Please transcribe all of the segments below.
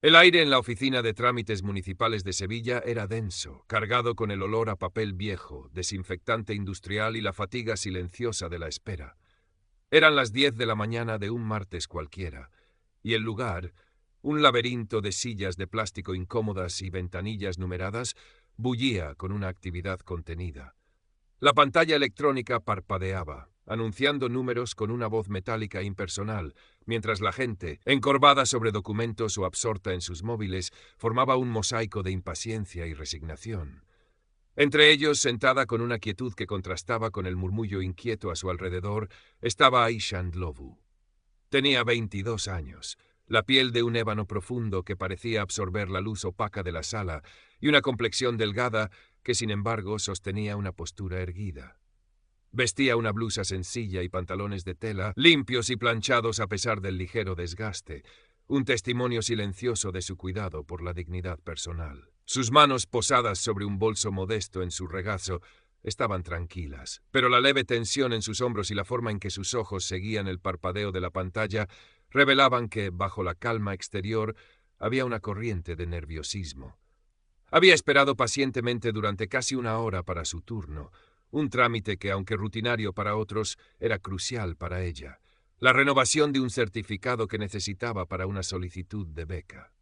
El aire en la oficina de trámites municipales de Sevilla era denso, cargado con el olor a papel viejo, desinfectante industrial y la fatiga silenciosa de la espera. Eran las 10 de la mañana de un martes cualquiera, y el lugar, un laberinto de sillas de plástico incómodas y ventanillas numeradas, bullía con una actividad contenida. La pantalla electrónica parpadeaba, anunciando números con una voz metálica impersonal, mientras la gente, encorvada sobre documentos o absorta en sus móviles, formaba un mosaico de impaciencia y resignación. Entre ellos, sentada con una quietud que contrastaba con el murmullo inquieto a su alrededor, estaba Aisha Ndlovu. Tenía 22 años, la piel de un ébano profundo que parecía absorber la luz opaca de la sala y una complexión delgada que, sin embargo, sostenía una postura erguida. Vestía una blusa sencilla y pantalones de tela, limpios y planchados a pesar del ligero desgaste, un testimonio silencioso de su cuidado por la dignidad personal. Sus manos posadas sobre un bolso modesto en su regazo estaban tranquilas, pero la leve tensión en sus hombros y la forma en que sus ojos seguían el parpadeo de la pantalla revelaban que, bajo la calma exterior, había una corriente de nerviosismo. Había esperado pacientemente durante casi una hora para su turno, un trámite que, aunque rutinario para otros, era crucial para ella, la renovación de un certificado que necesitaba para una solicitud de beca.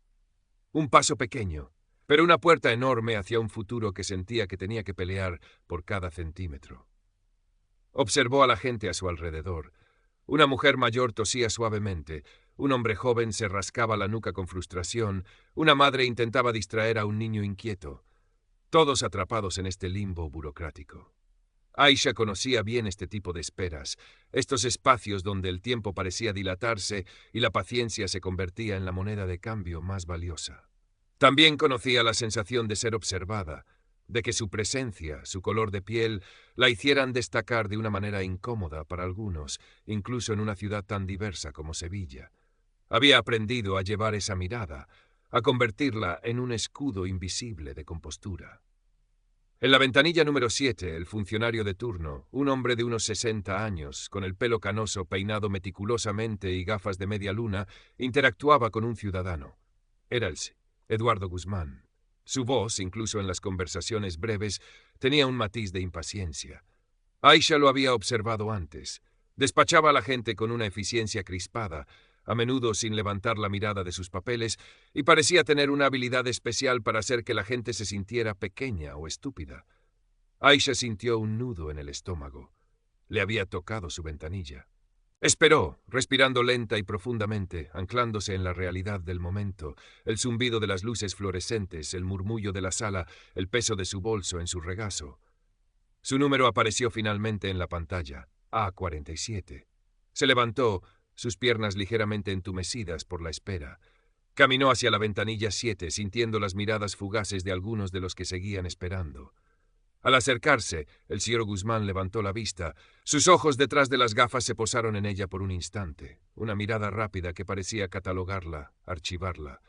Un paso pequeño, pero una puerta enorme hacia un futuro que sentía que tenía que pelear por cada centímetro. Observó a la gente a su alrededor. Una mujer mayor tosía suavemente, un hombre joven se rascaba la nuca con frustración, una madre intentaba distraer a un niño inquieto, todos atrapados en este limbo burocrático. Aisha conocía bien este tipo de esperas, estos espacios donde el tiempo parecía dilatarse y la paciencia se convertía en la moneda de cambio más valiosa. También conocía la sensación de ser observada, de que su presencia, su color de piel, la hicieran destacar de una manera incómoda para algunos, incluso en una ciudad tan diversa como Sevilla. Había aprendido a llevar esa mirada, a convertirla en un escudo invisible de compostura. En la ventanilla número 7, el funcionario de turno, un hombre de unos 60 años, con el pelo canoso peinado meticulosamente y gafas de media luna, interactuaba con un ciudadano. Era Eduardo Guzmán. Su voz, incluso en las conversaciones breves, tenía un matiz de impaciencia. Aisha lo había observado antes. Despachaba a la gente con una eficiencia crispada, a menudo sin levantar la mirada de sus papeles, y parecía tener una habilidad especial para hacer que la gente se sintiera pequeña o estúpida. Aisha sintió un nudo en el estómago. Le había tocado su ventanilla. Esperó, respirando lenta y profundamente, anclándose en la realidad del momento, el zumbido de las luces fluorescentes, el murmullo de la sala, el peso de su bolso en su regazo. Su número apareció finalmente en la pantalla, A47. Se levantó, sus piernas ligeramente entumecidas por la espera. Caminó hacia la ventanilla 7, sintiendo las miradas fugaces de algunos de los que seguían esperando. Al acercarse, el señor Guzmán levantó la vista. Sus ojos detrás de las gafas se posaron en ella por un instante, una mirada rápida que parecía catalogarla, archivarla.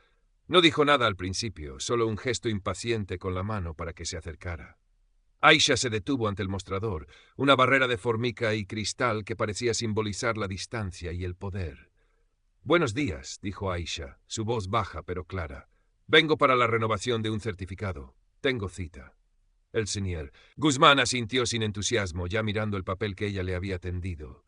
No dijo nada al principio, solo un gesto impaciente con la mano para que se acercara. Aisha se detuvo ante el mostrador, una barrera de formica y cristal que parecía simbolizar la distancia y el poder. «Buenos días», dijo Aisha, su voz baja pero clara. «Vengo para la renovación de un certificado. Tengo cita». El señor Guzmán asintió sin entusiasmo, ya mirando el papel que ella le había tendido.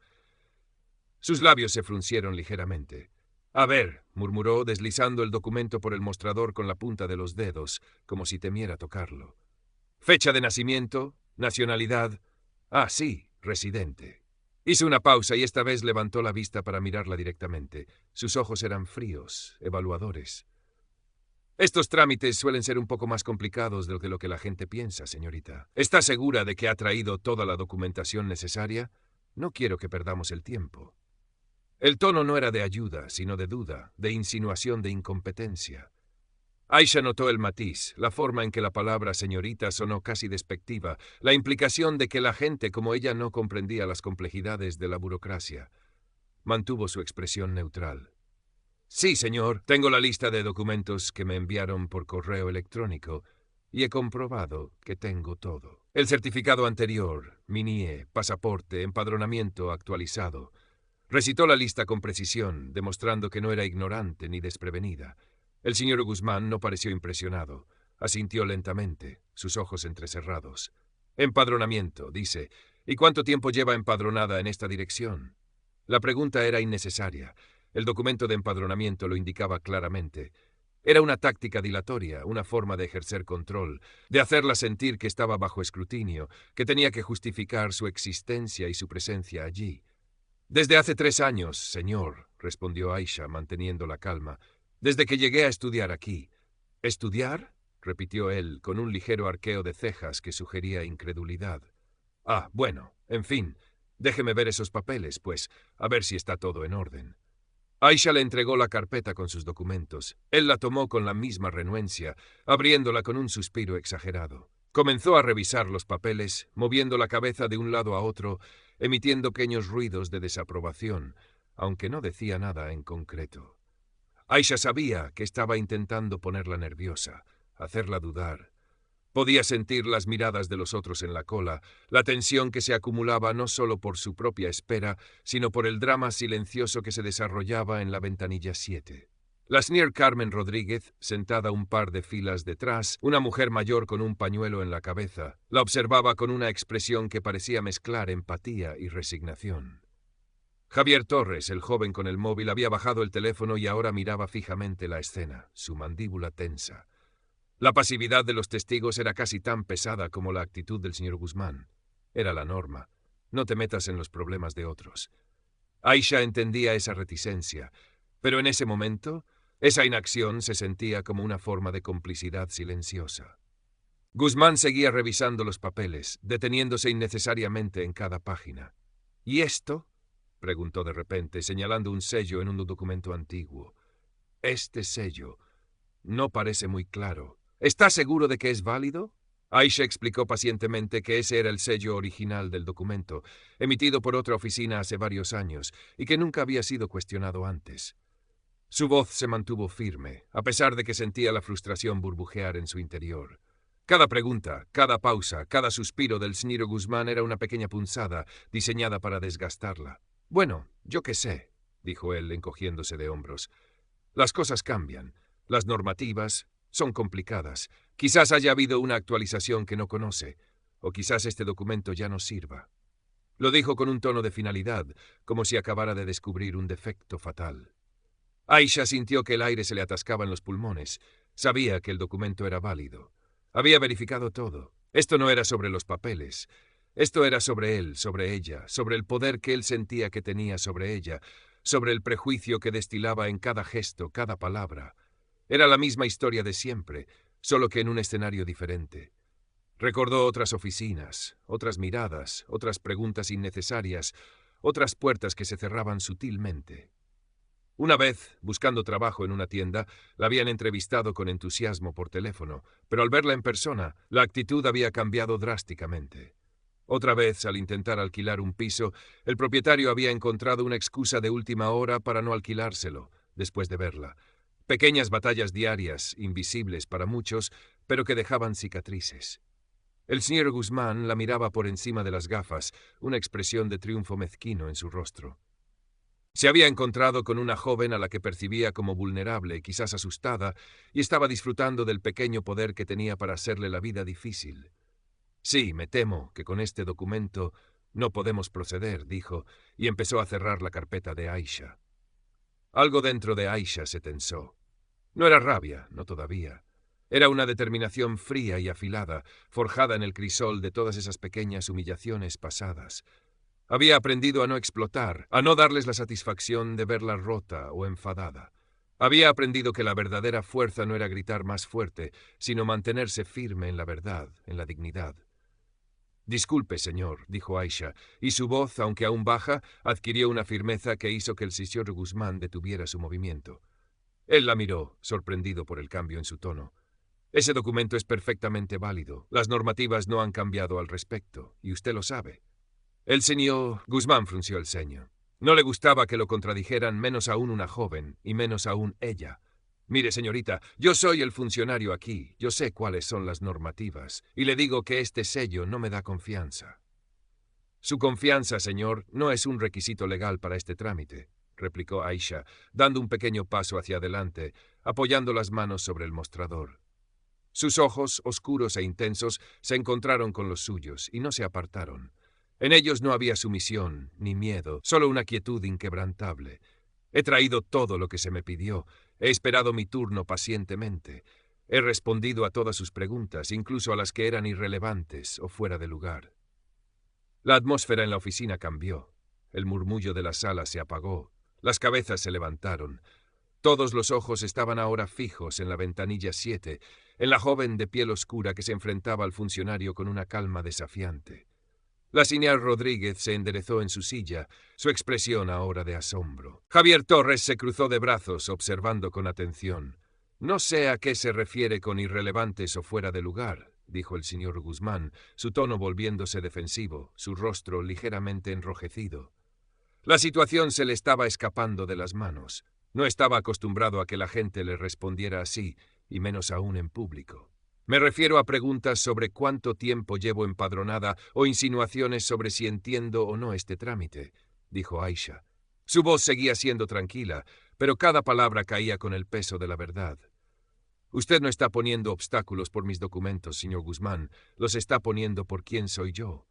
Sus labios se fruncieron ligeramente. «A ver», murmuró, deslizando el documento por el mostrador con la punta de los dedos, como si temiera tocarlo. «Fecha de nacimiento, nacionalidad. Ah, sí, residente». Hizo una pausa y esta vez levantó la vista para mirarla directamente. Sus ojos eran fríos, evaluadores. «Estos trámites suelen ser un poco más complicados de lo que la gente piensa, señorita. ¿Está segura de que ha traído toda la documentación necesaria? No quiero que perdamos el tiempo». El tono no era de ayuda, sino de duda, de insinuación de incompetencia. Aisha notó el matiz, la forma en que la palabra señorita sonó casi despectiva, la implicación de que la gente como ella no comprendía las complejidades de la burocracia. Mantuvo su expresión neutral. «Sí, señor, tengo la lista de documentos que me enviaron por correo electrónico y he comprobado que tengo todo. El certificado anterior, mi NIE, pasaporte, empadronamiento actualizado». Recitó la lista con precisión, demostrando que no era ignorante ni desprevenida. El señor Guzmán no pareció impresionado. Asintió lentamente, sus ojos entrecerrados. Empadronamiento, dice. ¿Y cuánto tiempo lleva empadronada en esta dirección? La pregunta era innecesaria. El documento de empadronamiento lo indicaba claramente. Era una táctica dilatoria, una forma de ejercer control, de hacerla sentir que estaba bajo escrutinio, que tenía que justificar su existencia y su presencia allí. Desde hace 3 años, señor, respondió Aisha, manteniendo la calma. Desde que llegué a estudiar aquí. ¿Estudiar? Repitió él, con un ligero arqueo de cejas que sugería incredulidad. Ah, bueno, en fin, déjeme ver esos papeles, pues, a ver si está todo en orden. Aisha le entregó la carpeta con sus documentos. Él la tomó con la misma renuencia, abriéndola con un suspiro exagerado. Comenzó a revisar los papeles, moviendo la cabeza de un lado a otro, emitiendo pequeños ruidos de desaprobación, aunque no decía nada en concreto. Aisha sabía que estaba intentando ponerla nerviosa, hacerla dudar. Podía sentir las miradas de los otros en la cola, la tensión que se acumulaba no solo por su propia espera, sino por el drama silencioso que se desarrollaba en la ventanilla 7. La señora Carmen Rodríguez, sentada un par de filas detrás, una mujer mayor con un pañuelo en la cabeza, la observaba con una expresión que parecía mezclar empatía y resignación. Javier Torres, el joven con el móvil, había bajado el teléfono y ahora miraba fijamente la escena, su mandíbula tensa. La pasividad de los testigos era casi tan pesada como la actitud del señor Guzmán. Era la norma. No te metas en los problemas de otros. Aisha entendía esa reticencia, pero en ese momento, esa inacción se sentía como una forma de complicidad silenciosa. Guzmán seguía revisando los papeles, deteniéndose innecesariamente en cada página. ¿Y esto? Preguntó de repente, señalando un sello en un documento antiguo. Este sello no parece muy claro. ¿Está seguro de que es válido? Aisha explicó pacientemente que ese era el sello original del documento, emitido por otra oficina hace varios años, y que nunca había sido cuestionado antes. Su voz se mantuvo firme, a pesar de que sentía la frustración burbujear en su interior. Cada pregunta, cada pausa, cada suspiro del señor Guzmán era una pequeña punzada, diseñada para desgastarla. Bueno, yo qué sé, dijo él, encogiéndose de hombros. Las cosas cambian. Las normativas son complicadas. Quizás haya habido una actualización que no conoce, o quizás este documento ya no sirva. Lo dijo con un tono de finalidad, como si acabara de descubrir un defecto fatal. Aisha sintió que el aire se le atascaba en los pulmones. Sabía que el documento era válido. Había verificado todo. Esto no era sobre los papeles. Esto era sobre él, sobre ella, sobre el poder que él sentía que tenía sobre ella, sobre el prejuicio que destilaba en cada gesto, cada palabra. Era la misma historia de siempre, solo que en un escenario diferente. Recordó otras oficinas, otras miradas, otras preguntas innecesarias, otras puertas que se cerraban sutilmente. Una vez, buscando trabajo en una tienda, la habían entrevistado con entusiasmo por teléfono, pero al verla en persona, la actitud había cambiado drásticamente. Otra vez, al intentar alquilar un piso, el propietario había encontrado una excusa de última hora para no alquilárselo, después de verla. Pequeñas batallas diarias, invisibles para muchos, pero que dejaban cicatrices. El señor Guzmán la miraba por encima de las gafas, una expresión de triunfo mezquino en su rostro. Se había encontrado con una joven a la que percibía como vulnerable, quizás asustada, y estaba disfrutando del pequeño poder que tenía para hacerle la vida difícil. Sí, me temo que con este documento no podemos proceder, dijo, y empezó a cerrar la carpeta de Aisha. Algo dentro de Aisha se tensó. No era rabia, no todavía. Era una determinación fría y afilada, forjada en el crisol de todas esas pequeñas humillaciones pasadas. Había aprendido a no explotar, a no darles la satisfacción de verla rota o enfadada. Había aprendido que la verdadera fuerza no era gritar más fuerte, sino mantenerse firme en la verdad, en la dignidad. «Disculpe, señor», dijo Aisha, y su voz, aunque aún baja, adquirió una firmeza que hizo que el señor Guzmán detuviera su movimiento. Él la miró, sorprendido por el cambio en su tono. «Ese documento es perfectamente válido. Las normativas no han cambiado al respecto, y usted lo sabe». El señor Guzmán frunció el ceño. No le gustaba que lo contradijeran, menos aún una joven, y menos aún ella. «Mire, señorita, yo soy el funcionario aquí, yo sé cuáles son las normativas, y le digo que este sello no me da confianza». «Su confianza, señor, no es un requisito legal para este trámite», replicó Aisha, dando un pequeño paso hacia adelante, apoyando las manos sobre el mostrador. Sus ojos, oscuros e intensos, se encontraron con los suyos y no se apartaron. En ellos no había sumisión ni miedo, solo una quietud inquebrantable. He traído todo lo que se me pidió, he esperado mi turno pacientemente, he respondido a todas sus preguntas, incluso a las que eran irrelevantes o fuera de lugar. La atmósfera en la oficina cambió. El murmullo de la sala se apagó. Las cabezas se levantaron. Todos los ojos estaban ahora fijos en la ventanilla 7, en la joven de piel oscura que se enfrentaba al funcionario con una calma desafiante. La señora Rodríguez se enderezó en su silla, su expresión ahora de asombro. Javier Torres se cruzó de brazos, observando con atención. No sé a qué se refiere con irrelevantes o fuera de lugar, dijo el señor Guzmán, su tono volviéndose defensivo, su rostro ligeramente enrojecido. La situación se le estaba escapando de las manos. No estaba acostumbrado a que la gente le respondiera así, y menos aún en público. Me refiero a preguntas sobre cuánto tiempo llevo empadronada o insinuaciones sobre si entiendo o no este trámite, dijo Aisha. Su voz seguía siendo tranquila, pero cada palabra caía con el peso de la verdad. Usted no está poniendo obstáculos por mis documentos, señor Guzmán, los está poniendo por quién soy yo.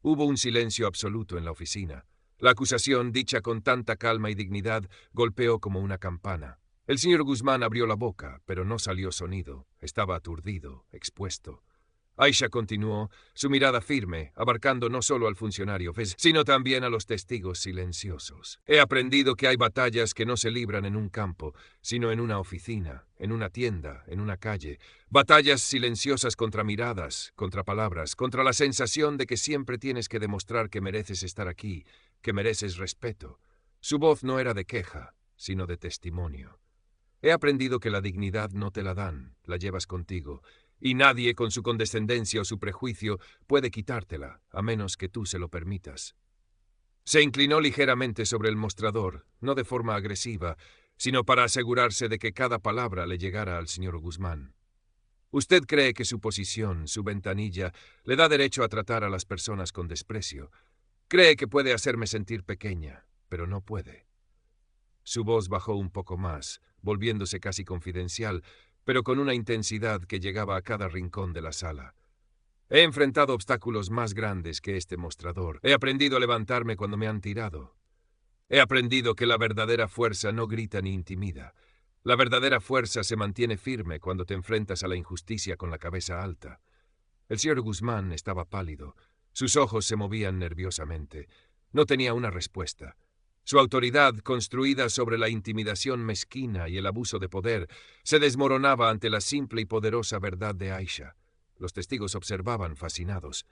Hubo un silencio absoluto en la oficina. La acusación, dicha con tanta calma y dignidad, golpeó como una campana. El señor Guzmán abrió la boca, pero no salió sonido. Estaba aturdido, expuesto. Aisha continuó, su mirada firme, abarcando no solo al funcionario, sino también a los testigos silenciosos. He aprendido que hay batallas que no se libran en un campo, sino en una oficina, en una tienda, en una calle. Batallas silenciosas contra miradas, contra palabras, contra la sensación de que siempre tienes que demostrar que mereces estar aquí, que mereces respeto. Su voz no era de queja, sino de testimonio. He aprendido que la dignidad no te la dan, la llevas contigo, y nadie con su condescendencia o su prejuicio puede quitártela, a menos que tú se lo permitas. Se inclinó ligeramente sobre el mostrador, no de forma agresiva, sino para asegurarse de que cada palabra le llegara al señor Guzmán. Usted cree que su posición, su ventanilla, le da derecho a tratar a las personas con desprecio. Cree que puede hacerme sentir pequeña, pero no puede. Su voz bajó un poco más, volviéndose casi confidencial, pero con una intensidad que llegaba a cada rincón de la sala. He enfrentado obstáculos más grandes que este mostrador. He aprendido a levantarme cuando me han tirado. He aprendido que la verdadera fuerza no grita ni intimida. La verdadera fuerza se mantiene firme cuando te enfrentas a la injusticia con la cabeza alta. El señor Guzmán estaba pálido. Sus ojos se movían nerviosamente. No tenía una respuesta. Su autoridad, construida sobre la intimidación mezquina y el abuso de poder, se desmoronaba ante la simple y poderosa verdad de Aisha. Los testigos observaban fascinados.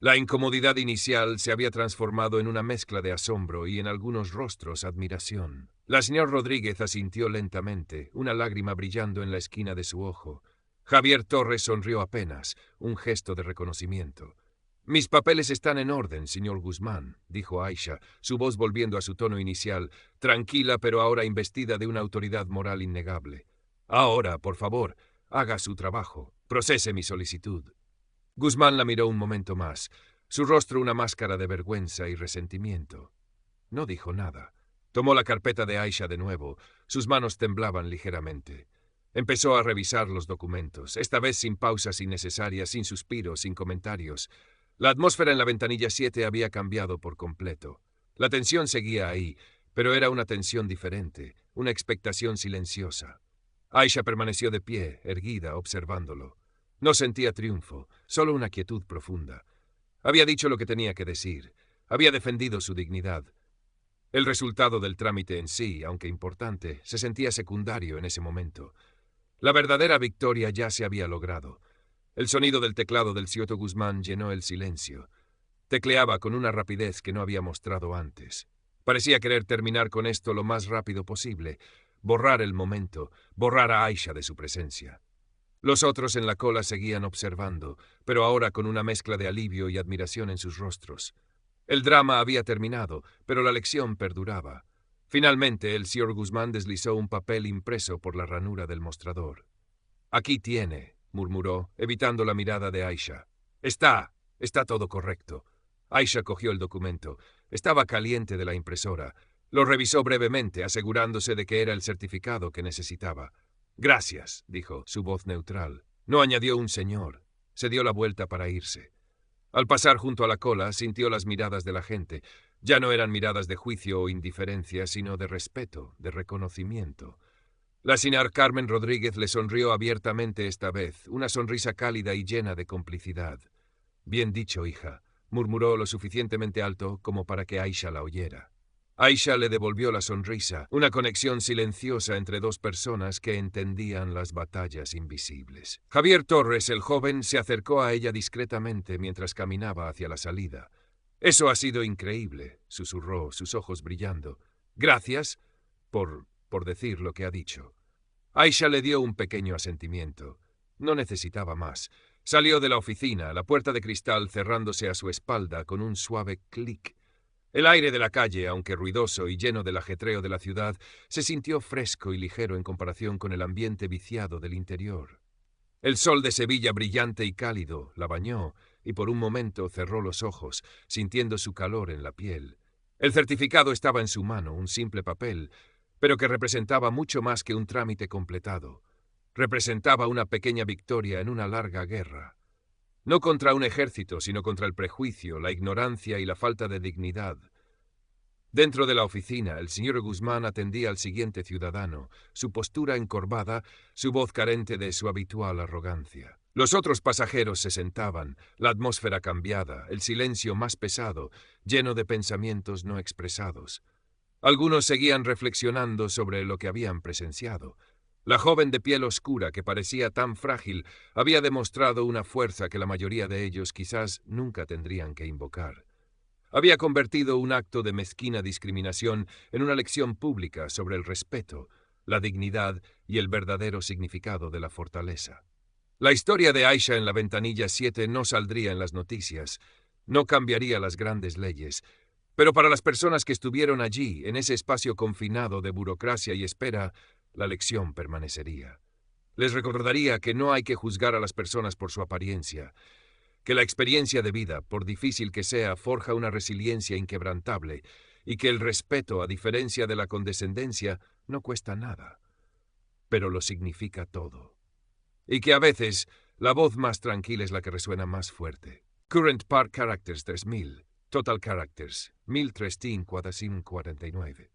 La incomodidad inicial se había transformado en una mezcla de asombro y en algunos rostros admiración. La señora Rodríguez asintió lentamente, una lágrima brillando en la esquina de su ojo. Javier Torres sonrió apenas, un gesto de reconocimiento. «Mis papeles están en orden, señor Guzmán», dijo Aisha, su voz volviendo a su tono inicial, tranquila pero ahora investida de una autoridad moral innegable. «Ahora, por favor, haga su trabajo. Procese mi solicitud». Guzmán la miró un momento más, su rostro una máscara de vergüenza y resentimiento. No dijo nada. Tomó la carpeta de Aisha de nuevo, sus manos temblaban ligeramente. Empezó a revisar los documentos, esta vez sin pausas innecesarias, sin suspiros, sin comentarios. La atmósfera en la ventanilla 7 había cambiado por completo. La tensión seguía ahí, pero era una tensión diferente, una expectación silenciosa. Aisha permaneció de pie, erguida, observándolo. No sentía triunfo, solo una quietud profunda. Había dicho lo que tenía que decir. Había defendido su dignidad. El resultado del trámite en sí, aunque importante, se sentía secundario en ese momento. La verdadera victoria ya se había logrado. El sonido del teclado del Cioto Guzmán llenó el silencio. Tecleaba con una rapidez que no había mostrado antes. Parecía querer terminar con esto lo más rápido posible, borrar el momento, borrar a Aisha de su presencia. Los otros en la cola seguían observando, pero ahora con una mezcla de alivio y admiración en sus rostros. El drama había terminado, pero la lección perduraba. Finalmente, el señor Guzmán deslizó un papel impreso por la ranura del mostrador. «Aquí tiene», murmuró, evitando la mirada de Aisha. Está todo correcto». Aisha cogió el documento. Estaba caliente de la impresora. Lo revisó brevemente, asegurándose de que era el certificado que necesitaba. Gracias, dijo, su voz neutral. No añadió un señor. Se dio la vuelta para irse. Al pasar junto a la cola, sintió las miradas de la gente. Ya no eran miradas de juicio o indiferencia, sino de respeto, de reconocimiento. La señora Carmen Rodríguez le sonrió abiertamente esta vez, una sonrisa cálida y llena de complicidad. Bien dicho, hija, murmuró lo suficientemente alto como para que Aisha la oyera. Aisha le devolvió la sonrisa, una conexión silenciosa entre dos personas que entendían las batallas invisibles. Javier Torres, el joven, se acercó a ella discretamente mientras caminaba hacia la salida. Eso ha sido increíble, susurró, sus ojos brillando. Gracias por decir lo que ha dicho. Aisha le dio un pequeño asentimiento. No necesitaba más. Salió de la oficina, la puerta de cristal cerrándose a su espalda con un suave clic. El aire de la calle, aunque ruidoso y lleno del ajetreo de la ciudad, se sintió fresco y ligero en comparación con el ambiente viciado del interior. El sol de Sevilla, brillante y cálido, la bañó, y por un momento cerró los ojos, sintiendo su calor en la piel. El certificado estaba en su mano, un simple papel, pero que representaba mucho más que un trámite completado. Representaba una pequeña victoria en una larga guerra. No contra un ejército, sino contra el prejuicio, la ignorancia y la falta de dignidad. Dentro de la oficina, el señor Guzmán atendía al siguiente ciudadano, su postura encorvada, su voz carente de su habitual arrogancia. Los otros pasajeros se sentaban, la atmósfera cambiada, el silencio más pesado, lleno de pensamientos no expresados. Algunos seguían reflexionando sobre lo que habían presenciado. La joven de piel oscura, que parecía tan frágil, había demostrado una fuerza que la mayoría de ellos quizás nunca tendrían que invocar. Había convertido un acto de mezquina discriminación en una lección pública sobre el respeto, la dignidad y el verdadero significado de la fortaleza. La historia de Aisha en la ventanilla 7 no saldría en las noticias, no cambiaría las grandes leyes, pero para las personas que estuvieron allí, en ese espacio confinado de burocracia y espera, la lección permanecería. Les recordaría que no hay que juzgar a las personas por su apariencia, que la experiencia de vida, por difícil que sea, forja una resiliencia inquebrantable, y que el respeto, a diferencia de la condescendencia, no cuesta nada, pero lo significa todo. Y que a veces la voz más tranquila es la que resuena más fuerte. Current Part Characters 3000, Total Characters 1349.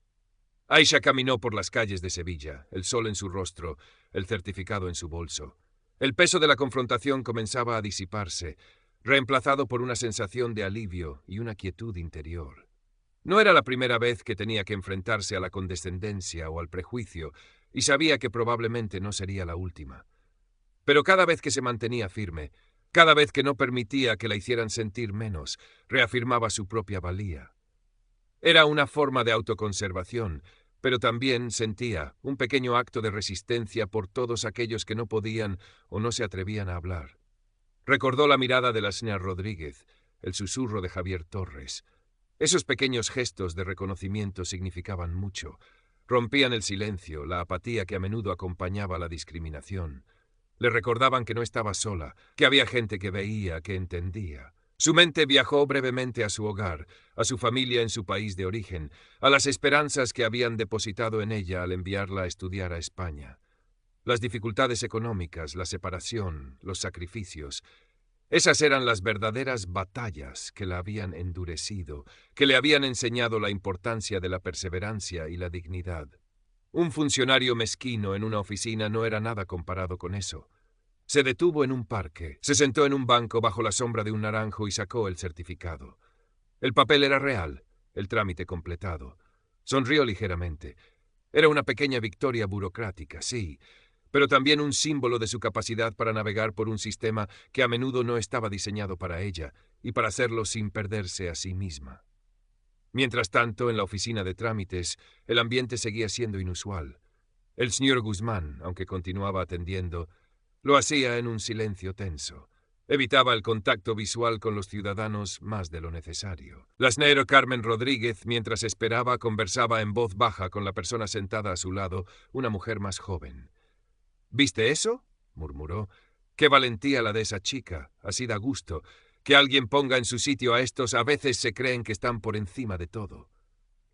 Aisha caminó por las calles de Sevilla, el sol en su rostro, el certificado en su bolso. El peso de la confrontación comenzaba a disiparse, reemplazado por una sensación de alivio y una quietud interior. No era la primera vez que tenía que enfrentarse a la condescendencia o al prejuicio, y sabía que probablemente no sería la última. Pero cada vez que se mantenía firme, cada vez que no permitía que la hicieran sentir menos, reafirmaba su propia valía. Era una forma de autoconservación, pero también sentía un pequeño acto de resistencia por todos aquellos que no podían o no se atrevían a hablar. Recordó la mirada de la señora Rodríguez, el susurro de Javier Torres. Esos pequeños gestos de reconocimiento significaban mucho. Rompían el silencio, la apatía que a menudo acompañaba la discriminación. Le recordaban que no estaba sola, que había gente que veía, que entendía. Su mente viajó brevemente a su hogar, a su familia en su país de origen, a las esperanzas que habían depositado en ella al enviarla a estudiar a España. Las dificultades económicas, la separación, los sacrificios. Esas eran las verdaderas batallas que la habían endurecido, que le habían enseñado la importancia de la perseverancia y la dignidad. Un funcionario mezquino en una oficina no era nada comparado con eso. Se detuvo en un parque, se sentó en un banco bajo la sombra de un naranjo y sacó el certificado. El papel era real, el trámite completado. Sonrió ligeramente. Era una pequeña victoria burocrática, sí, pero también un símbolo de su capacidad para navegar por un sistema que a menudo no estaba diseñado para ella, y para hacerlo sin perderse a sí misma. Mientras tanto, en la oficina de trámites, el ambiente seguía siendo inusual. El señor Guzmán, aunque continuaba atendiendo, lo hacía en un silencio tenso. Evitaba el contacto visual con los ciudadanos más de lo necesario. La señora Carmen Rodríguez, mientras esperaba, conversaba en voz baja con la persona sentada a su lado, una mujer más joven. —¿Viste eso? —murmuró. —Qué valentía la de esa chica. Así da gusto. Que alguien ponga en su sitio a estos, a veces se creen que están por encima de todo.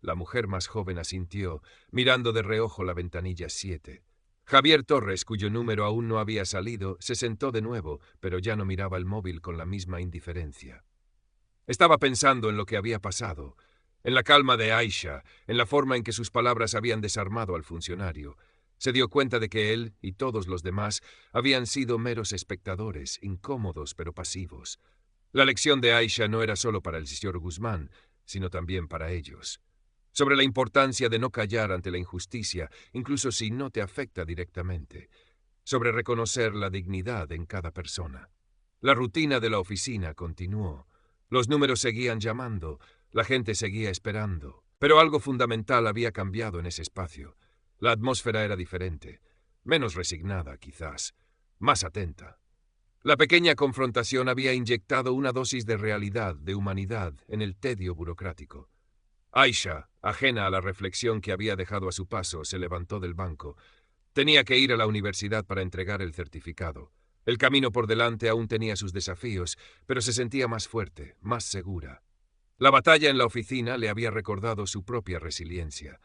La mujer más joven asintió, mirando de reojo la ventanilla 7. Javier Torres, cuyo número aún no había salido, se sentó de nuevo, pero ya no miraba el móvil con la misma indiferencia. Estaba pensando en lo que había pasado, en la calma de Aisha, en la forma en que sus palabras habían desarmado al funcionario. Se dio cuenta de que él y todos los demás habían sido meros espectadores, incómodos pero pasivos. La lección de Aisha no era solo para el señor Guzmán, sino también para ellos. Sobre la importancia de no callar ante la injusticia, incluso si no te afecta directamente. Sobre reconocer la dignidad en cada persona. La rutina de la oficina continuó. Los números seguían llamando, la gente seguía esperando. Pero algo fundamental había cambiado en ese espacio. La atmósfera era diferente, menos resignada, quizás, más atenta. La pequeña confrontación había inyectado una dosis de realidad, de humanidad, en el tedio burocrático. Aisha, ajena a la reflexión que había dejado a su paso, se levantó del banco. Tenía que ir a la universidad para entregar el certificado. El camino por delante aún tenía sus desafíos, pero se sentía más fuerte, más segura. La batalla en la oficina le había recordado su propia resiliencia.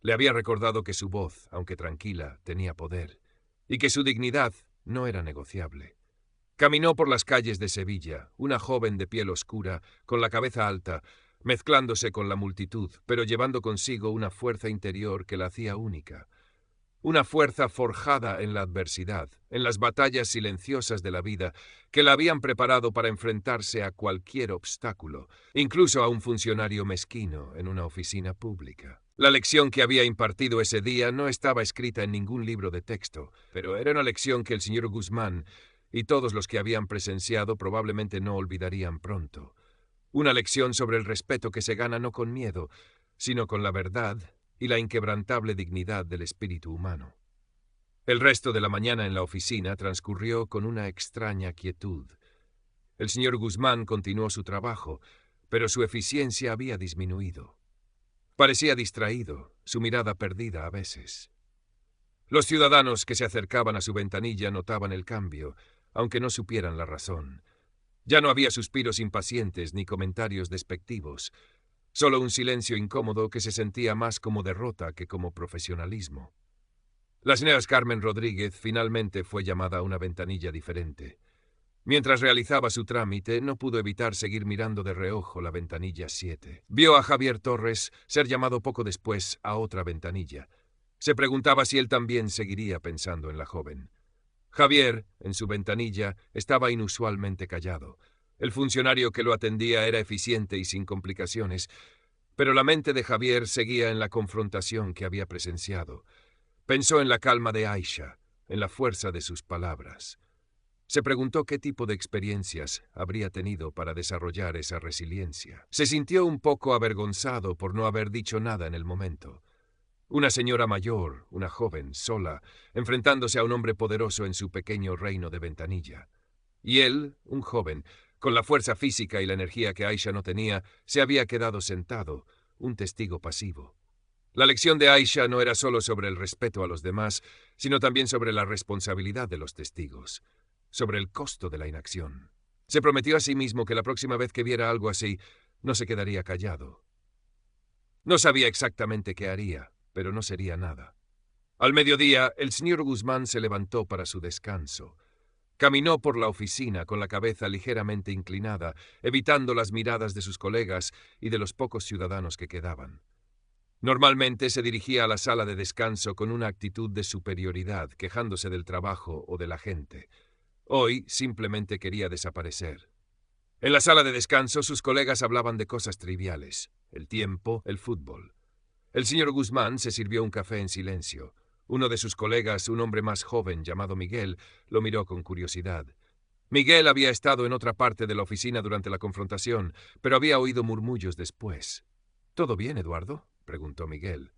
Le había recordado que su voz, aunque tranquila, tenía poder, y que su dignidad no era negociable. Caminó por las calles de Sevilla, una joven de piel oscura, con la cabeza alta, mezclándose con la multitud, pero llevando consigo una fuerza interior que la hacía única. Una fuerza forjada en la adversidad, en las batallas silenciosas de la vida, que la habían preparado para enfrentarse a cualquier obstáculo, incluso a un funcionario mezquino en una oficina pública. La lección que había impartido ese día no estaba escrita en ningún libro de texto, pero era una lección que el señor Guzmán y todos los que habían presenciado probablemente no olvidarían pronto. Una lección sobre el respeto que se gana no con miedo, sino con la verdad y la inquebrantable dignidad del espíritu humano. El resto de la mañana en la oficina transcurrió con una extraña quietud. El señor Guzmán continuó su trabajo, pero su eficiencia había disminuido. Parecía distraído, su mirada perdida a veces. Los ciudadanos que se acercaban a su ventanilla notaban el cambio, aunque no supieran la razón. Ya no había suspiros impacientes ni comentarios despectivos, solo un silencio incómodo que se sentía más como derrota que como profesionalismo. La señora Carmen Rodríguez finalmente fue llamada a una ventanilla diferente. Mientras realizaba su trámite, no pudo evitar seguir mirando de reojo la ventanilla 7. Vio a Javier Torres ser llamado poco después a otra ventanilla. Se preguntaba si él también seguiría pensando en la joven. Javier, en su ventanilla, estaba inusualmente callado. El funcionario que lo atendía era eficiente y sin complicaciones, pero la mente de Javier seguía en la confrontación que había presenciado. Pensó en la calma de Aisha, en la fuerza de sus palabras. Se preguntó qué tipo de experiencias habría tenido para desarrollar esa resiliencia. Se sintió un poco avergonzado por no haber dicho nada en el momento. Una señora mayor, una joven, sola, enfrentándose a un hombre poderoso en su pequeño reino de ventanilla. Y él, un joven, con la fuerza física y la energía que Aisha no tenía, se había quedado sentado, un testigo pasivo. La lección de Aisha no era solo sobre el respeto a los demás, sino también sobre la responsabilidad de los testigos, sobre el costo de la inacción. Se prometió a sí mismo que la próxima vez que viera algo así, no se quedaría callado. No sabía exactamente qué haría, pero no sería nada. Al mediodía, el señor Guzmán se levantó para su descanso. Caminó por la oficina con la cabeza ligeramente inclinada, evitando las miradas de sus colegas y de los pocos ciudadanos que quedaban. Normalmente se dirigía a la sala de descanso con una actitud de superioridad, quejándose del trabajo o de la gente. Hoy simplemente quería desaparecer. En la sala de descanso sus colegas hablaban de cosas triviales, el tiempo, el fútbol. El señor Guzmán se sirvió un café en silencio. Uno de sus colegas, un hombre más joven llamado Miguel, lo miró con curiosidad. Miguel había estado en otra parte de la oficina durante la confrontación, pero había oído murmullos después. ¿Todo bien, Eduardo?, preguntó Miguel.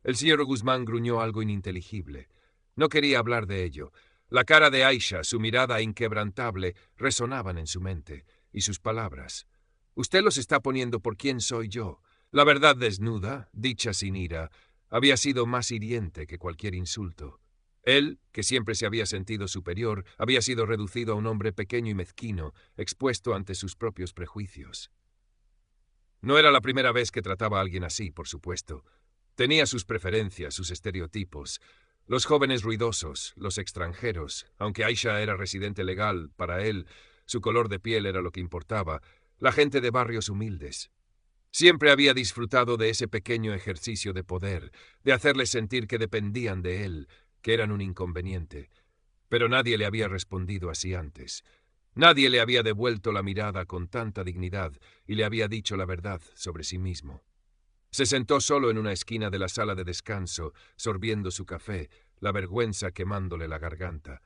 El señor Guzmán gruñó algo ininteligible. No quería hablar de ello. La cara de Aisha, su mirada inquebrantable, resonaban en su mente, y sus palabras. Usted los está poniendo por quién soy yo. La verdad desnuda, dicha sin ira, había sido más hiriente que cualquier insulto. Él, que siempre se había sentido superior, había sido reducido a un hombre pequeño y mezquino, expuesto ante sus propios prejuicios. No era la primera vez que trataba a alguien así, por supuesto. Tenía sus preferencias, sus estereotipos. Los jóvenes ruidosos, los extranjeros, aunque Aisha era residente legal, para él, su color de piel era lo que importaba, la gente de barrios humildes. Siempre había disfrutado de ese pequeño ejercicio de poder, de hacerles sentir que dependían de él, que eran un inconveniente. Pero nadie le había respondido así antes. Nadie le había devuelto la mirada con tanta dignidad y le había dicho la verdad sobre sí mismo. Se sentó solo en una esquina de la sala de descanso, sorbiendo su café, la vergüenza quemándole la garganta.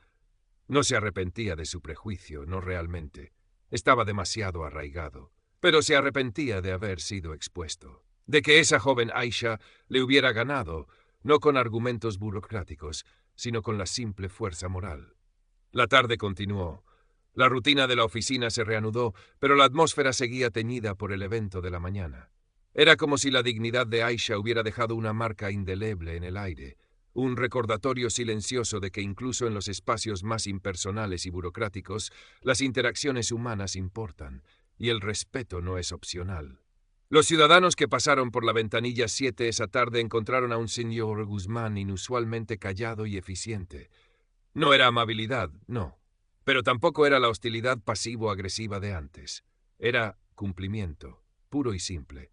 No se arrepentía de su prejuicio, no realmente. Estaba demasiado arraigado. Pero se arrepentía de haber sido expuesto. De que esa joven Aisha le hubiera ganado, no con argumentos burocráticos, sino con la simple fuerza moral. La tarde continuó. La rutina de la oficina se reanudó, pero la atmósfera seguía teñida por el evento de la mañana. Era como si la dignidad de Aisha hubiera dejado una marca indeleble en el aire, un recordatorio silencioso de que incluso en los espacios más impersonales y burocráticos, las interacciones humanas importan, y el respeto no es opcional. Los ciudadanos que pasaron por la ventanilla 7 esa tarde encontraron a un señor Guzmán inusualmente callado y eficiente. No era amabilidad, no, pero tampoco era la hostilidad pasivo-agresiva de antes. Era cumplimiento, puro y simple.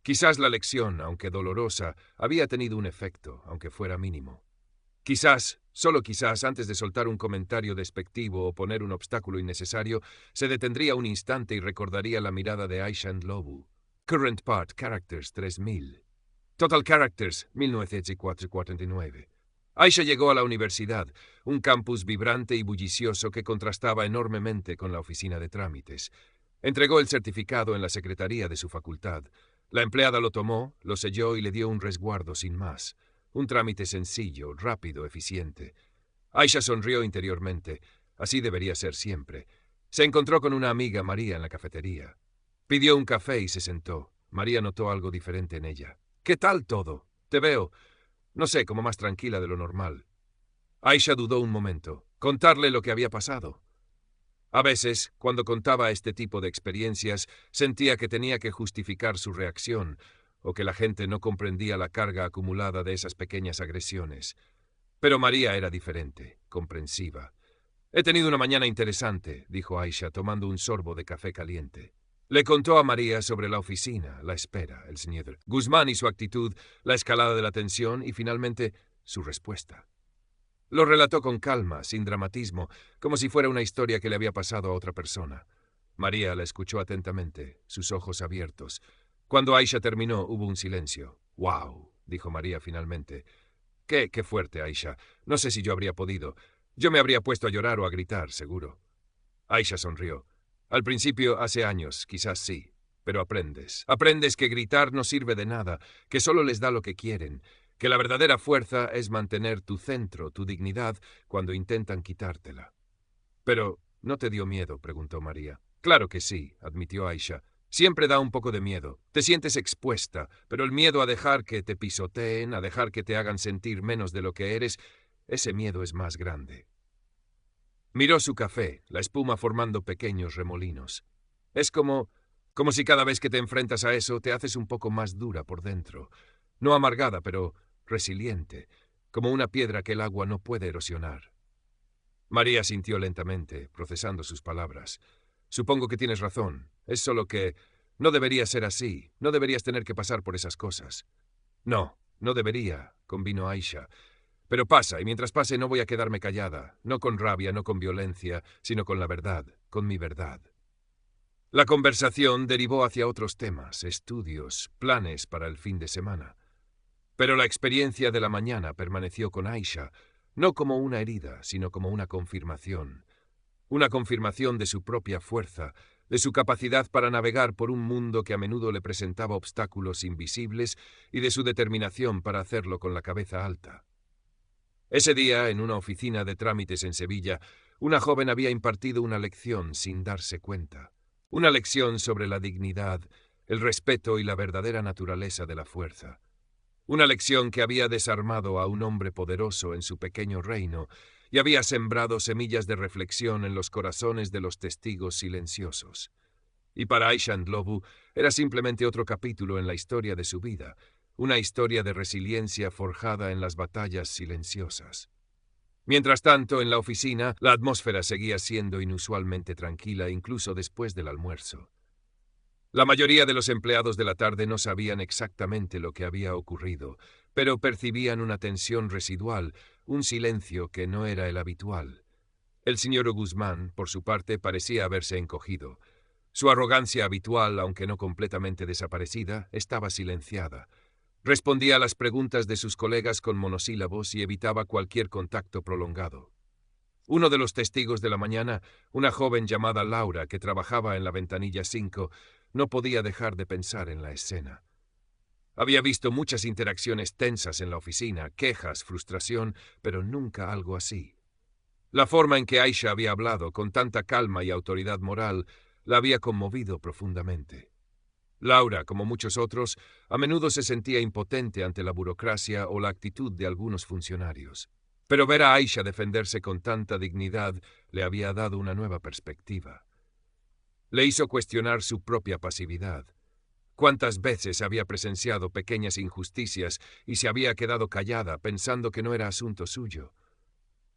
Quizás la lección, aunque dolorosa, había tenido un efecto, aunque fuera mínimo. Quizás, solo quizás, antes de soltar un comentario despectivo o poner un obstáculo innecesario, se detendría un instante y recordaría la mirada de Aisha Ndlovu. Current Part Characters 3000. Total Characters 1949. Aisha llegó a la universidad, un campus vibrante y bullicioso que contrastaba enormemente con la oficina de trámites. Entregó el certificado en la secretaría de su facultad. La empleada lo tomó, lo selló y le dio un resguardo sin más. Un trámite sencillo, rápido, eficiente. Aisha sonrió interiormente. Así debería ser siempre. Se encontró con una amiga, María, en la cafetería. Pidió un café y se sentó. María notó algo diferente en ella. «¿Qué tal todo? Te veo, no sé, como más tranquila de lo normal». Aisha dudó un momento. Contarle lo que había pasado. A veces, cuando contaba este tipo de experiencias, sentía que tenía que justificar su reacción, o que la gente no comprendía la carga acumulada de esas pequeñas agresiones. Pero María era diferente, comprensiva. «He tenido una mañana interesante», dijo Aisha, tomando un sorbo de café caliente. Le contó a María sobre la oficina, la espera, el señor Guzmán y su actitud, la escalada de la tensión y, finalmente, su respuesta. Lo relató con calma, sin dramatismo, como si fuera una historia que le había pasado a otra persona. María la escuchó atentamente, sus ojos abiertos. Cuando Aisha terminó, hubo un silencio. «¡Wow!», dijo María finalmente. Qué fuerte, Aisha. No sé si yo habría podido. Yo me habría puesto a llorar o a gritar, seguro». Aisha sonrió. «Al principio, hace años, quizás sí. Pero aprendes. Aprendes que gritar no sirve de nada, que solo les da lo que quieren, que la verdadera fuerza es mantener tu centro, tu dignidad, cuando intentan quitártela». «¿Pero no te dio miedo?», preguntó María. «Claro que sí», admitió Aisha. «Siempre da un poco de miedo. Te sientes expuesta, pero el miedo a dejar que te pisoteen, a dejar que te hagan sentir menos de lo que eres, ese miedo es más grande». Miró su café, la espuma formando pequeños remolinos. Es como si cada vez que te enfrentas a eso te haces un poco más dura por dentro. No amargada, pero resiliente, como una piedra que el agua no puede erosionar. María sintió lentamente, procesando sus palabras. «Supongo que tienes razón. Es solo que no debería ser así. No deberías tener que pasar por esas cosas». «No, no debería», convino Aisha. «Pero pasa, y mientras pase no voy a quedarme callada, no con rabia, no con violencia, sino con la verdad, con mi verdad». La conversación derivó hacia otros temas, estudios, planes para el fin de semana. Pero la experiencia de la mañana permaneció con Aisha, no como una herida, sino como una confirmación de su propia fuerza, de su capacidad para navegar por un mundo que a menudo le presentaba obstáculos invisibles y de su determinación para hacerlo con la cabeza alta. Ese día, en una oficina de trámites en Sevilla, una joven había impartido una lección sin darse cuenta. Una lección sobre la dignidad, el respeto y la verdadera naturaleza de la fuerza. Una lección que había desarmado a un hombre poderoso en su pequeño reino y había sembrado semillas de reflexión en los corazones de los testigos silenciosos. Y para Aisha Ndlovu era simplemente otro capítulo en la historia de su vida, una historia de resiliencia forjada en las batallas silenciosas. Mientras tanto, en la oficina, la atmósfera seguía siendo inusualmente tranquila incluso después del almuerzo. La mayoría de los empleados de la tarde no sabían exactamente lo que había ocurrido, pero percibían una tensión residual, un silencio que no era el habitual. El señor Guzmán, por su parte, parecía haberse encogido. Su arrogancia habitual, aunque no completamente desaparecida, estaba silenciada. Respondía a las preguntas de sus colegas con monosílabos y evitaba cualquier contacto prolongado. Uno de los testigos de la mañana, una joven llamada Laura que trabajaba en la ventanilla 5, no podía dejar de pensar en la escena. Había visto muchas interacciones tensas en la oficina, quejas, frustración, pero nunca algo así. La forma en que Aisha había hablado, con tanta calma y autoridad moral, la había conmovido profundamente. Laura, como muchos otros, a menudo se sentía impotente ante la burocracia o la actitud de algunos funcionarios. Pero ver a Aisha defenderse con tanta dignidad le había dado una nueva perspectiva. Le hizo cuestionar su propia pasividad. ¿Cuántas veces había presenciado pequeñas injusticias y se había quedado callada pensando que no era asunto suyo?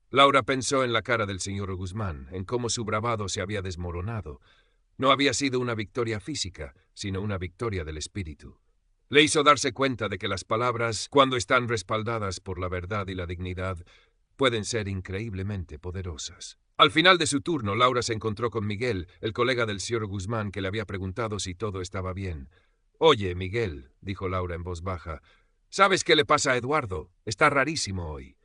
Laura pensó en la cara del señor Guzmán, en cómo su bravado se había desmoronado. No había sido una victoria física, sino una victoria del espíritu. Le hizo darse cuenta de que las palabras, cuando están respaldadas por la verdad y la dignidad, pueden ser increíblemente poderosas. Al final de su turno, Laura se encontró con Miguel, el colega del señor Guzmán, que le había preguntado si todo estaba bien. «Oye, Miguel», dijo Laura en voz baja, «¿sabes qué le pasa a Eduardo? Está rarísimo hoy».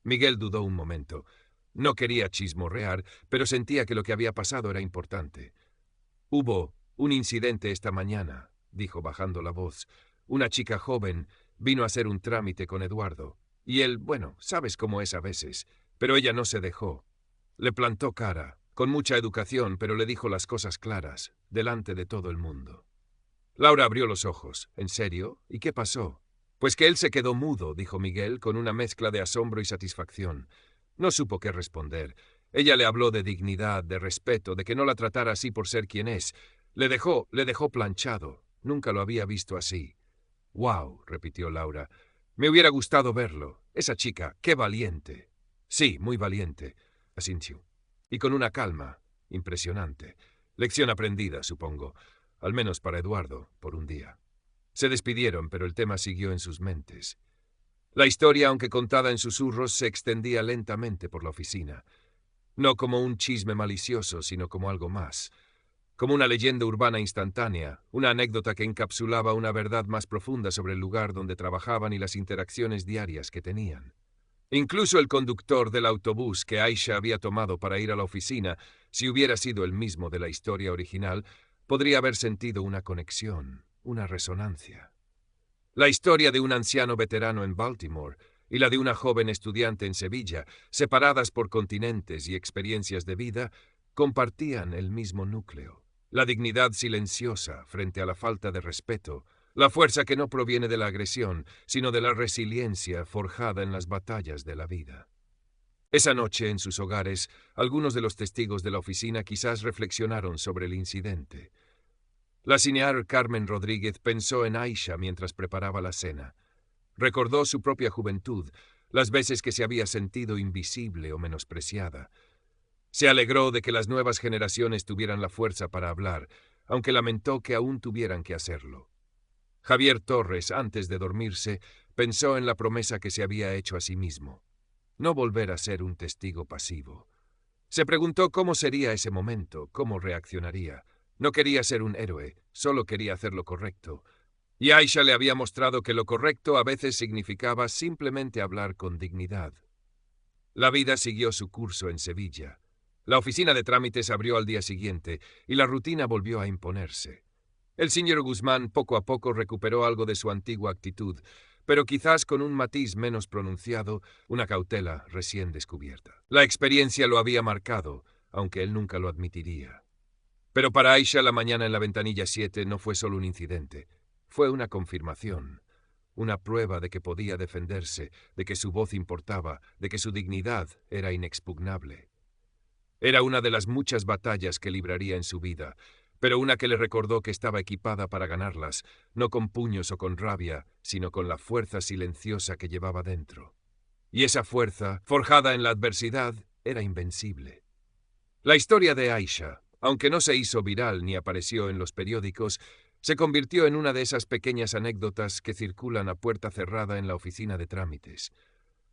Miguel dudó un momento. No quería chismorrear, pero sentía que lo que había pasado era importante. «Hubo un incidente esta mañana», dijo bajando la voz. «Una chica joven vino a hacer un trámite con Eduardo. Y él, bueno, sabes cómo es a veces, pero ella no se dejó. Le plantó cara, con mucha educación, pero le dijo las cosas claras, delante de todo el mundo». Laura abrió los ojos. ¿En serio? ¿Y qué pasó? Pues que él se quedó mudo, dijo Miguel, con una mezcla de asombro y satisfacción. No supo qué responder. Ella le habló de dignidad, de respeto, de que no la tratara así por ser quien es. Le dejó planchado. Nunca lo había visto así. «Wow», repitió Laura. «Me hubiera gustado verlo. Esa chica, qué valiente». «Sí, muy valiente», asintió. «Y con una calma impresionante. Lección aprendida, supongo. Al menos para Eduardo, por un día». Se despidieron, pero el tema siguió en sus mentes. La historia, aunque contada en susurros, se extendía lentamente por la oficina. No como un chisme malicioso, sino como algo más. Como una leyenda urbana instantánea, una anécdota que encapsulaba una verdad más profunda sobre el lugar donde trabajaban y las interacciones diarias que tenían. Incluso el conductor del autobús que Aisha había tomado para ir a la oficina, si hubiera sido el mismo de la historia original, podría haber sentido una conexión, una resonancia. La historia de un anciano veterano en Baltimore y la de una joven estudiante en Sevilla, separadas por continentes y experiencias de vida, compartían el mismo núcleo. La dignidad silenciosa frente a la falta de respeto, la fuerza que no proviene de la agresión, sino de la resiliencia forjada en las batallas de la vida. Esa noche, en sus hogares, algunos de los testigos de la oficina quizás reflexionaron sobre el incidente. La cineasta Carmen Rodríguez pensó en Aisha mientras preparaba la cena. Recordó su propia juventud, las veces que se había sentido invisible o menospreciada. Se alegró de que las nuevas generaciones tuvieran la fuerza para hablar, aunque lamentó que aún tuvieran que hacerlo. Javier Torres, antes de dormirse, pensó en la promesa que se había hecho a sí mismo: no volver a ser un testigo pasivo. Se preguntó cómo sería ese momento, cómo reaccionaría. No quería ser un héroe, solo quería hacer lo correcto. Y Aisha le había mostrado que lo correcto a veces significaba simplemente hablar con dignidad. La vida siguió su curso en Sevilla. La oficina de trámites abrió al día siguiente y la rutina volvió a imponerse. El señor Guzmán poco a poco recuperó algo de su antigua actitud, pero quizás con un matiz menos pronunciado, una cautela recién descubierta. La experiencia lo había marcado, aunque él nunca lo admitiría. Pero para Aisha la mañana en la ventanilla 7 no fue solo un incidente, fue una confirmación, una prueba de que podía defenderse, de que su voz importaba, de que su dignidad era inexpugnable. Era una de las muchas batallas que libraría en su vida, pero una que le recordó que estaba equipada para ganarlas, no con puños o con rabia, sino con la fuerza silenciosa que llevaba dentro. Y esa fuerza, forjada en la adversidad, era invencible. La historia de Aisha, aunque no se hizo viral ni apareció en los periódicos, se convirtió en una de esas pequeñas anécdotas que circulan a puerta cerrada en la oficina de trámites.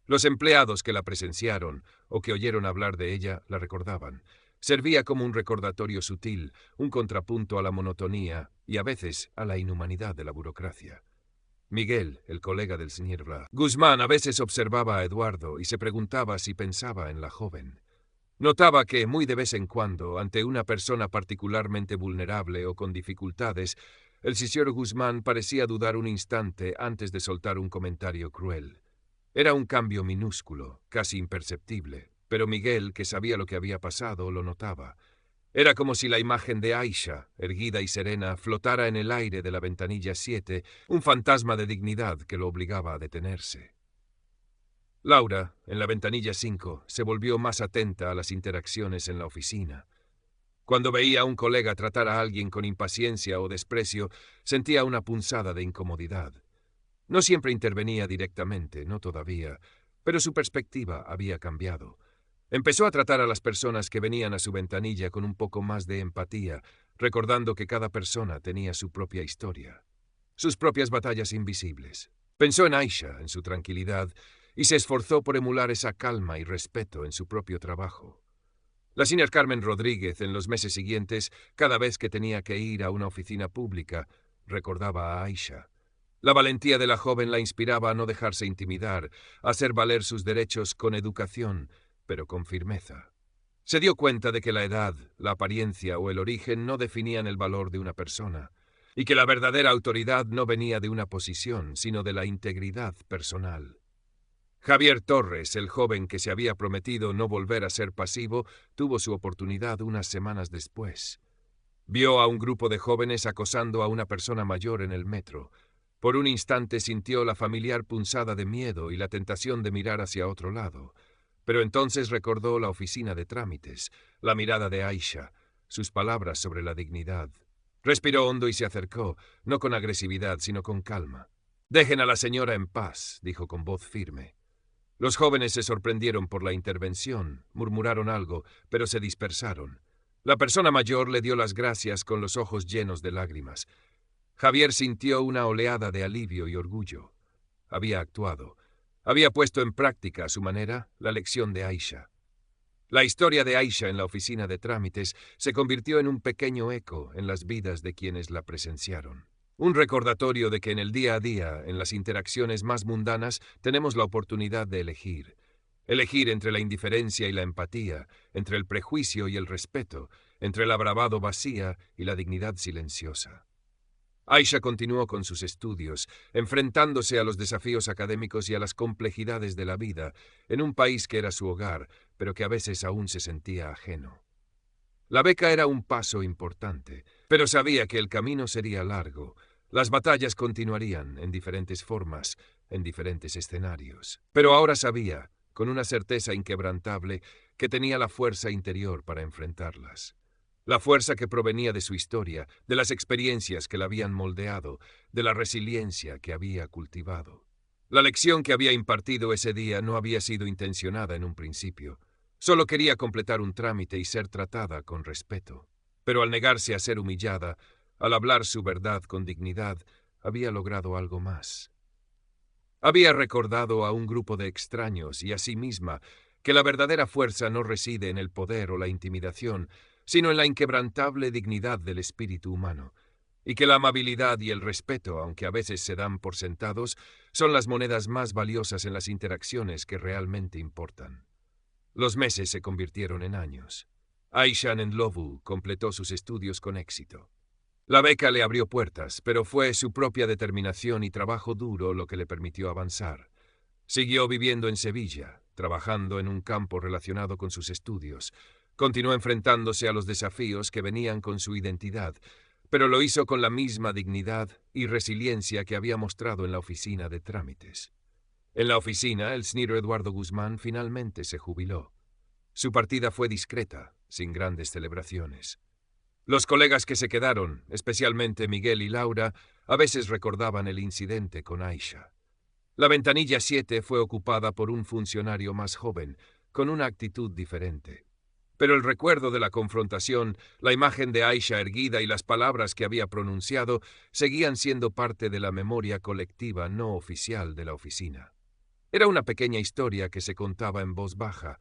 Los empleados que la presenciaron o que oyeron hablar de ella la recordaban. Servía como un recordatorio sutil, un contrapunto a la monotonía y a veces a la inhumanidad de la burocracia. Miguel, el colega del señor Guzmán, a veces observaba a Eduardo y se preguntaba si pensaba en la joven. Notaba que, muy de vez en cuando, ante una persona particularmente vulnerable o con dificultades, el señor Guzmán parecía dudar un instante antes de soltar un comentario cruel. Era un cambio minúsculo, casi imperceptible, pero Miguel, que sabía lo que había pasado, lo notaba. Era como si la imagen de Aisha, erguida y serena, flotara en el aire de la ventanilla 7, un fantasma de dignidad que lo obligaba a detenerse. Laura, en la ventanilla 5, se volvió más atenta a las interacciones en la oficina. Cuando veía a un colega tratar a alguien con impaciencia o desprecio, sentía una punzada de incomodidad. No siempre intervenía directamente, no todavía, pero su perspectiva había cambiado. Empezó a tratar a las personas que venían a su ventanilla con un poco más de empatía, recordando que cada persona tenía su propia historia, sus propias batallas invisibles. Pensó en Aisha, en su tranquilidad, y se esforzó por emular esa calma y respeto en su propio trabajo. La señora Carmen Rodríguez, en los meses siguientes, cada vez que tenía que ir a una oficina pública, recordaba a Aisha. La valentía de la joven la inspiraba a no dejarse intimidar, a hacer valer sus derechos con educación, pero con firmeza. Se dio cuenta de que la edad, la apariencia o el origen no definían el valor de una persona, y que la verdadera autoridad no venía de una posición, sino de la integridad personal. Javier Torres, el joven que se había prometido no volver a ser pasivo, tuvo su oportunidad unas semanas después. Vio a un grupo de jóvenes acosando a una persona mayor en el metro. Por un instante sintió la familiar punzada de miedo y la tentación de mirar hacia otro lado. Pero entonces recordó la oficina de trámites, la mirada de Aisha, sus palabras sobre la dignidad. Respiró hondo y se acercó, no con agresividad, sino con calma. «Dejen a la señora en paz», dijo con voz firme. Los jóvenes se sorprendieron por la intervención, murmuraron algo, pero se dispersaron. La persona mayor le dio las gracias con los ojos llenos de lágrimas. Javier sintió una oleada de alivio y orgullo. Había actuado. Había puesto en práctica, a su manera, la lección de Aisha. La historia de Aisha en la oficina de trámites se convirtió en un pequeño eco en las vidas de quienes la presenciaron. Un recordatorio de que en el día a día, en las interacciones más mundanas, tenemos la oportunidad de elegir. Elegir entre la indiferencia y la empatía, entre el prejuicio y el respeto, entre la bravado vacía y la dignidad silenciosa. Aisha continuó con sus estudios, enfrentándose a los desafíos académicos y a las complejidades de la vida, en un país que era su hogar, pero que a veces aún se sentía ajeno. La beca era un paso importante, pero sabía que el camino sería largo. Las batallas continuarían en diferentes formas, en diferentes escenarios. Pero ahora sabía, con una certeza inquebrantable, que tenía la fuerza interior para enfrentarlas. La fuerza que provenía de su historia, de las experiencias que la habían moldeado, de la resiliencia que había cultivado. La lección que había impartido ese día no había sido intencionada en un principio. Solo quería completar un trámite y ser tratada con respeto. Pero al negarse a ser humillada, al hablar su verdad con dignidad, había logrado algo más. Había recordado a un grupo de extraños y a sí misma que la verdadera fuerza no reside en el poder o la intimidación, sino en la inquebrantable dignidad del espíritu humano, y que la amabilidad y el respeto, aunque a veces se dan por sentados, son las monedas más valiosas en las interacciones que realmente importan. Los meses se convirtieron en años. Aisha Ndlovu completó sus estudios con éxito. La beca le abrió puertas, pero fue su propia determinación y trabajo duro lo que le permitió avanzar. Siguió viviendo en Sevilla, trabajando en un campo relacionado con sus estudios. Continuó enfrentándose a los desafíos que venían con su identidad, pero lo hizo con la misma dignidad y resiliencia que había mostrado en la oficina de trámites. En la oficina, el señor Eduardo Guzmán finalmente se jubiló. Su partida fue discreta, sin grandes celebraciones. Los colegas que se quedaron, especialmente Miguel y Laura, a veces recordaban el incidente con Aisha. La ventanilla 7 fue ocupada por un funcionario más joven, con una actitud diferente. Pero el recuerdo de la confrontación, la imagen de Aisha erguida y las palabras que había pronunciado seguían siendo parte de la memoria colectiva no oficial de la oficina. Era una pequeña historia que se contaba en voz baja,